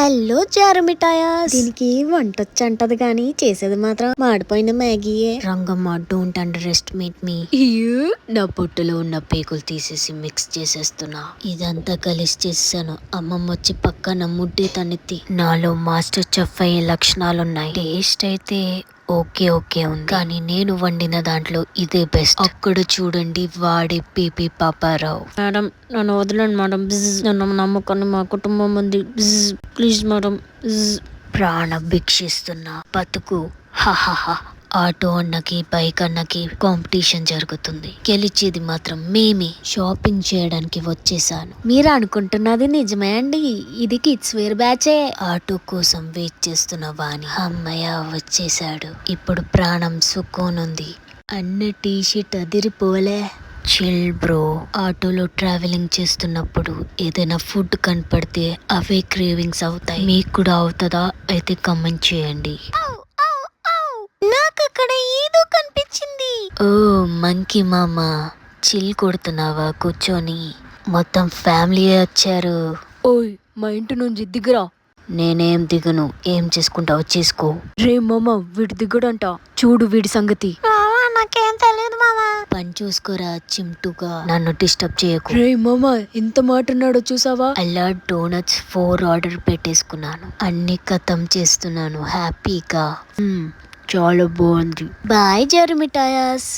Hello జారుమిటాయాస్. దీనికి వంటొచ్చు అంటది గాని చేసేది మాత్రం మాడిపోయిన మ్యాగీయే. రంగమ్మ, డోంట్ అండర్ ఎస్టిమేట్ మీ. నా పొట్టులో ఉన్న పేగులు తీసేసి మిక్స్ చేసేస్తున్నా. ఇదంతా కలిసి చేసాను. అమ్మమ్మ వచ్చి పక్కన ముడ్డి తన్నెత్తి నాలో మాస్టర్ చెఫ్ అయ్యే లక్షణాలున్నాయి. టేస్ట్ అయితే ఓకే ఉంది, కానీ నేను వండిన దాంట్లో ఇదే బెస్ట్. అక్కడ చూడండి, వాడే పీపీ పాపారావు. మేడం, నన్ను వదలండి మేడం. నన్ను నమ్మకాన్ని మా కుటుంబం ఉంది. Please madam. ప్రాణ భిక్షిస్తున్నా. బతుకు. హహహ. ఆటో అన్నకి, బైక్ అన్నకి కాంపిటీషన్ జరుగుతుంది. గెలిచేది మాత్రం మేమే. షాపింగ్ చేయడానికి వచ్చేసాను. మీరు అనుకుంటున్నది నిజమే అండి, ఇది కిడ్స్ వేర్ బ్యాచే. ఆటో కోసం వెయిట్ చేస్తున్న వాణి అమ్మయ్య వచ్చేసాడు. ఇప్పుడు ప్రాణం సుక్కోనుంది. అన్న టీ షర్ట్ అదిరిపోలే. Chill bro. ఆటోలో ట్రావెలింగ్ చేస్తున్నప్పుడు ఏదైనా ఫుడ్ కనపడితే అవే క్రేవింగ్స్ అవుతాయి. మీకు కూడా అవుతుందా? అయితే కమెంట్ చేయండి. నాకు అక్కడ ఏదో కనిపించింది. ఓ మంకీ మామ, చిల్ కొడుతున్నావా కూర్చొని? మొత్తం ఫ్యామిలీ వచ్చారు. ఓయ్, మా ఇంటి నుంచి దిగురా. నేనేం దిగను. ఏం చేసుకుంటావు చేసుకో. రే మామ, వీడి దిగడంట. చూడు వీడి సంగతి. నాకేం తెలియదు మామా. పని చూసుకోరా చింటుగా. నన్ను డిస్టర్బ్ చేయకు. రే మామ, ఎంత మాట ఉన్నాడో చూసావా? అలా డోనట్స్ 4 ఆర్డర్ పెట్టేసుకున్నాను. అన్ని ఖతం చేస్తున్నాను హ్యాపీగా. చాలా బాగుంది. బాయ్ జారుమిటాయాస్.